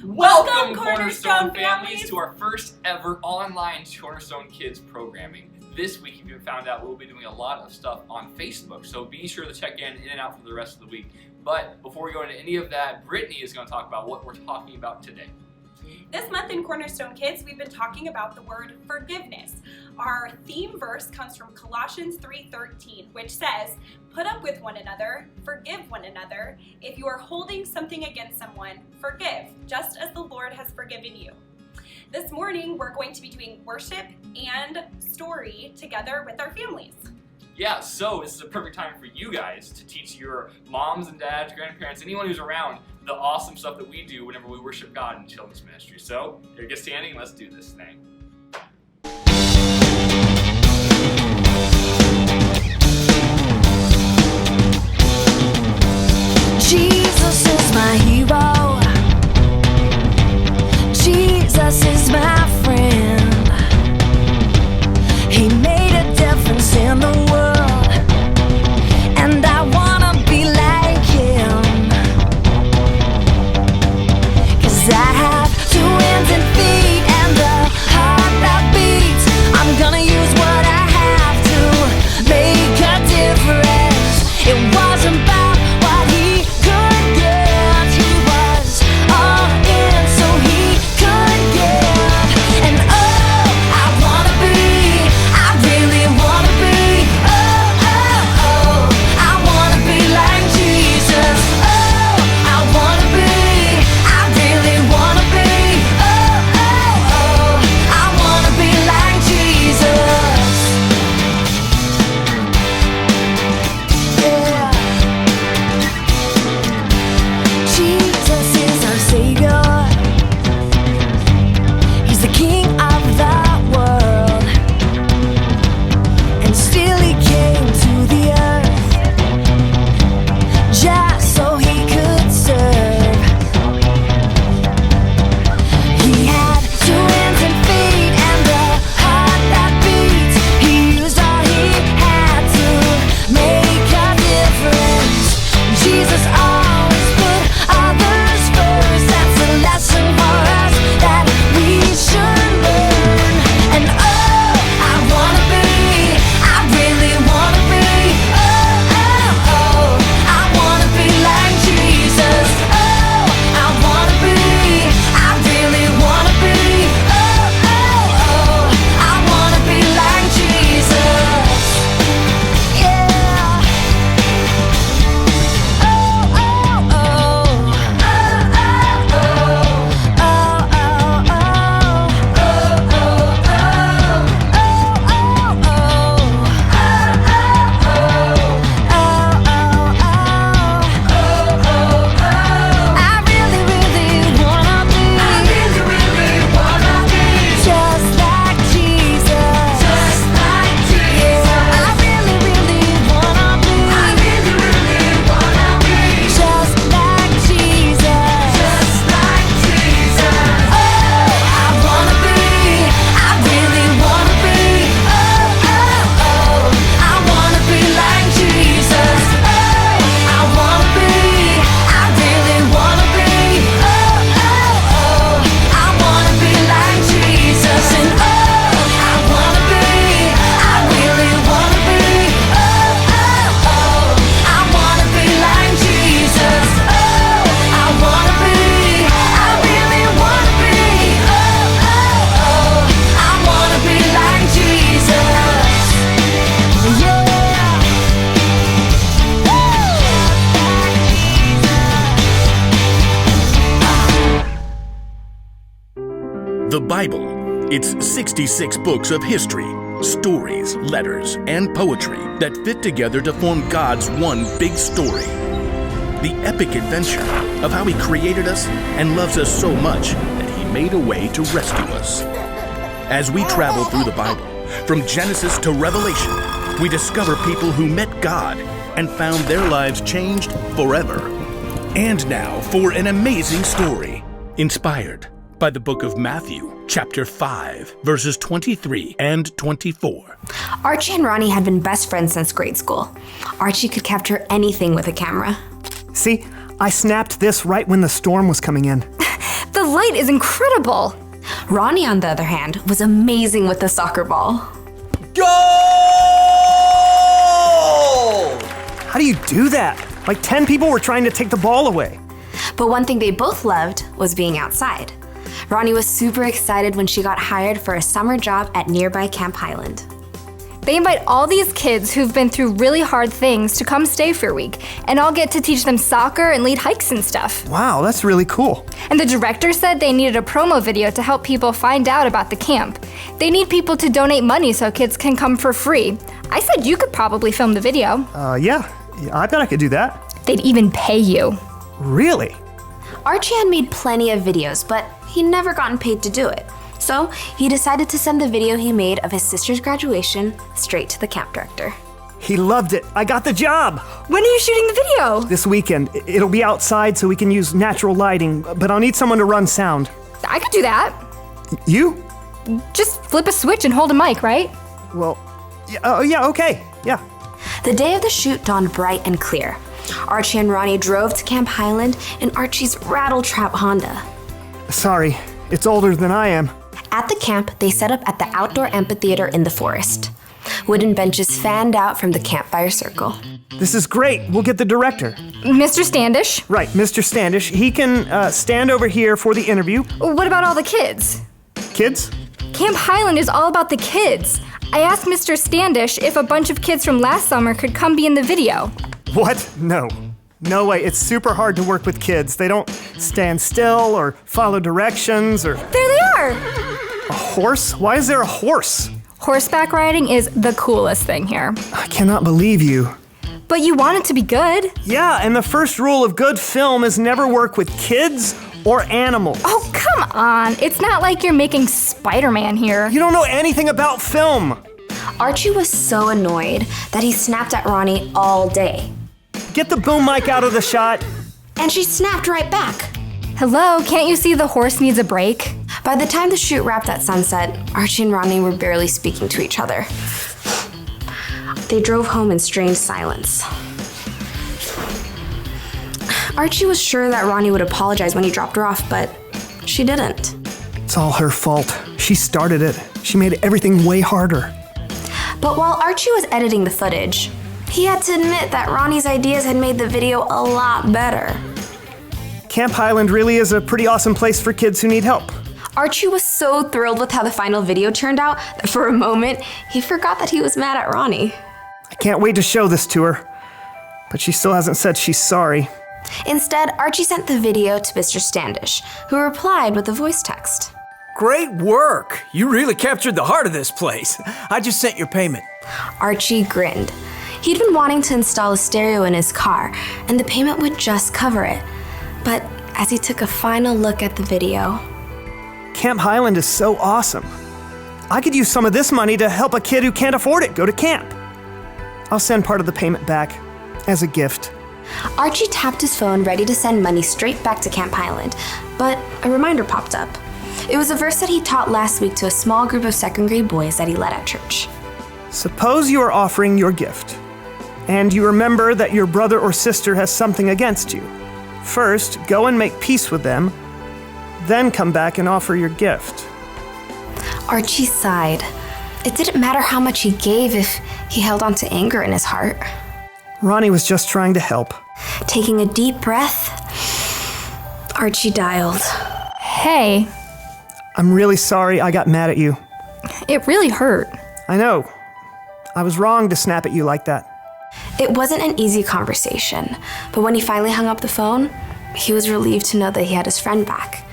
Welcome, Cornerstone families, to our first ever online Cornerstone Kids programming. This week, if you found out, we'll be doing a lot of stuff on Facebook, so be sure to check in and out for the rest of the week. But before we go into any of that, Brittany is going to talk about what we're talking about today. This month in Cornerstone Kids, we've been talking about the word forgiveness. Our theme verse comes from Colossians 3:13, which says, "Put up with one another, forgive one another. If you are holding something against someone, forgive, just as the Lord has forgiven you." This morning, we're going to be doing worship and story together with our families. Yeah, so this is a perfect time for you guys to teach your moms and dads, grandparents, anyone who's around, the awesome stuff that we do whenever we worship God in children's ministry. So, here, get standing and let's do this thing. Jesus is my hero. Jesus is my friend. He made a difference in the world, and I wanna be like him. 'Cause I have 2 hands and feet and a heart that beats. I'm gonna use what I have to make a difference. It wasn't about what he could give. He was all in so he could give. And oh, I wanna be, I really wanna be, oh, oh, oh, I wanna be like Jesus. Oh, I wanna be, I really wanna be, oh, oh, oh, I wanna be like Jesus. Yeah. Jesus is our Savior. He's the King of the world, and still he came to the earth just so he could serve. He had 2 hands and feet and a heart that beats. He used all he had to make a difference. Jesus always put others first. That's a lesson for us that we should learn. And oh, I wanna be, I really wanna be, oh, oh, oh, I wanna be like Jesus. Oh, I wanna be, I really wanna be, oh, oh, oh, I wanna be like Jesus. Yeah. Oh, oh, oh, oh, oh, oh, oh, oh, I really, really wanna be, just like Jesus. Yeah, I really, really wanna be, just like Jesus. Oh, I wanna be, I really wanna be, oh, oh, oh, I wanna be like Jesus. Oh, I wanna be, I really wanna be, oh, oh, oh, I wanna be like Jesus. And oh, I wanna be, I really wanna be, oh, oh, oh, I wanna be like Jesus. Oh, I wanna be, I really wanna be, oh, oh, oh, I wanna be like Jesus. Yeah. The Bible. It's 66 books of history, stories, letters, and poetry that fit together to form God's one big story. The epic adventure of how He created us and loves us so much that He made a way to rescue us. As we travel through the Bible, from Genesis to Revelation, we discover people who met God and found their lives changed forever. And now for an amazing story, inspired by the book of Matthew, chapter 5, verses 23 and 24. Archie and Ronnie had been best friends since grade school. Archie could capture anything with a camera. See, I snapped this right when the storm was coming in. The light is incredible. Ronnie, on the other hand, was amazing with the soccer ball. Goal! How do you do that? Like 10 people were trying to take the ball away. But one thing they both loved was being outside. Ronnie was super excited when she got hired for a summer job at nearby Camp Highland. They invite all these kids who've been through really hard things to come stay for a week, and I'll get to teach them soccer and lead hikes and stuff. Wow, that's really cool. And the director said they needed a promo video to help people find out about the camp. They need people to donate money so kids can come for free. I said you could probably film the video. Yeah, I bet I could do that. They'd even pay you. Really? Archie had made plenty of videos, but he'd never gotten paid to do it. So he decided to send the video he made of his sister's graduation straight to the camp director. He loved it. I got the job. When are you shooting the video? This weekend. It'll be outside so we can use natural lighting, but I'll need someone to run sound. I could do that. You? Just flip a switch and hold a mic, right? Well, yeah, okay. Yeah. The day of the shoot dawned bright and clear. Archie and Ronnie drove to Camp Highland in Archie's rattletrap Honda. Sorry, it's older than I am. At the camp, they set up at the outdoor amphitheater in the forest. Wooden benches fanned out from the campfire circle. This is great. We'll get the director. Mr. Standish? Right, Mr. Standish. He can stand over here for the interview. What about all the kids? Kids? Camp Highland is all about the kids. I asked Mr. Standish if a bunch of kids from last summer could come be in the video. What? No. No way. It's super hard to work with kids. They don't stand still or follow directions or... There they are! A horse? Why is there a horse? Horseback riding is the coolest thing here. I cannot believe you. But you want it to be good. Yeah, and the first rule of good film is never work with kids or animals. Oh, come on. It's not like you're making Spider-Man here. You don't know anything about film. Archie was so annoyed that he snapped at Ronnie all day. Get the boom mic out of the shot. And she snapped right back. Hello, can't you see the horse needs a break? By the time the shoot wrapped at sunset, Archie and Ronnie were barely speaking to each other. They drove home in strange silence. Archie was sure that Ronnie would apologize when he dropped her off, but she didn't. It's all her fault. She started it. She made everything way harder. But while Archie was editing the footage, he had to admit that Ronnie's ideas had made the video a lot better. Camp Highland really is a pretty awesome place for kids who need help. Archie was so thrilled with how the final video turned out that for a moment, he forgot that he was mad at Ronnie. I can't wait to show this to her, but she still hasn't said she's sorry. Instead, Archie sent the video to Mr. Standish, who replied with a voice text. Great work! You really captured the heart of this place. I just sent your payment. Archie grinned. He'd been wanting to install a stereo in his car, and the payment would just cover it. But as he took a final look at the video, Camp Highland is so awesome. I could use some of this money to help a kid who can't afford it go to camp. I'll send part of the payment back as a gift. Archie tapped his phone ready to send money straight back to Camp Highland, but a reminder popped up. It was a verse that he taught last week to a small group of second grade boys that he led at church. Suppose you are offering your gift, and you remember that your brother or sister has something against you. First, go and make peace with them, then come back and offer your gift. Archie sighed. It didn't matter how much he gave if he held on to anger in his heart. Ronnie was just trying to help. Taking a deep breath, Archie dialed. Hey, I'm really sorry I got mad at you. it really hurt. I know. I was wrong to snap at you like that. It wasn't an easy conversation, but when he finally hung up the phone, he was relieved to know that he had his friend back.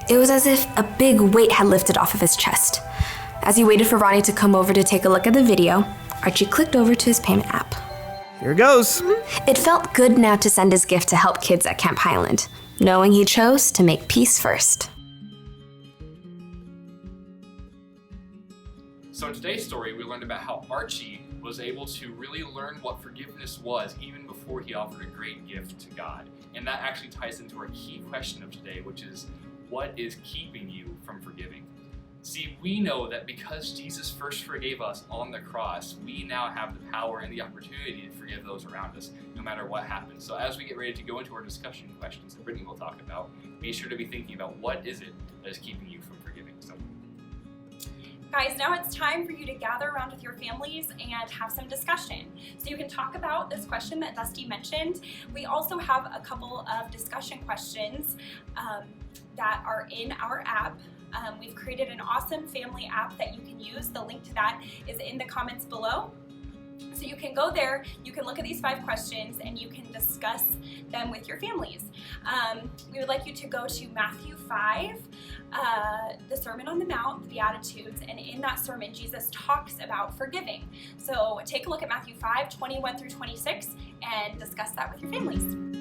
It was as if a big weight had lifted off of his chest. As he waited for Ronnie to come over to take a look at the video, Archie clicked over to his payment app. Here goes. It felt good now to send his gift to help kids at Camp Highland, knowing he chose to make peace first. So in today's story, we learned about how Archie was able to really learn what forgiveness was even before he offered a great gift to God. And that actually ties into our key question of today, which is, what is keeping you from forgiving? See, we know that because Jesus first forgave us on the cross, we now have the power and the opportunity to forgive those around us, no matter matter what happens. So as we get ready to go into our discussion questions that Brittany will talk about, be sure to be thinking about what is it that is keeping you from forgiving. So, guys, now it's time for you to gather around with your families and have some discussion. So you can talk about this question that Dusty mentioned. We also have a couple of discussion questions that are in our app. We've created an awesome family app that you can use. The link to that is in the comments below. So you can go there, you can look at these 5 questions, and you can discuss them with your families. We would like you to go to Matthew 5, the Sermon on the Mount, the Beatitudes, and in that sermon, Jesus talks about forgiving. So take a look at Matthew 5, 21 through 26, and discuss that with your families.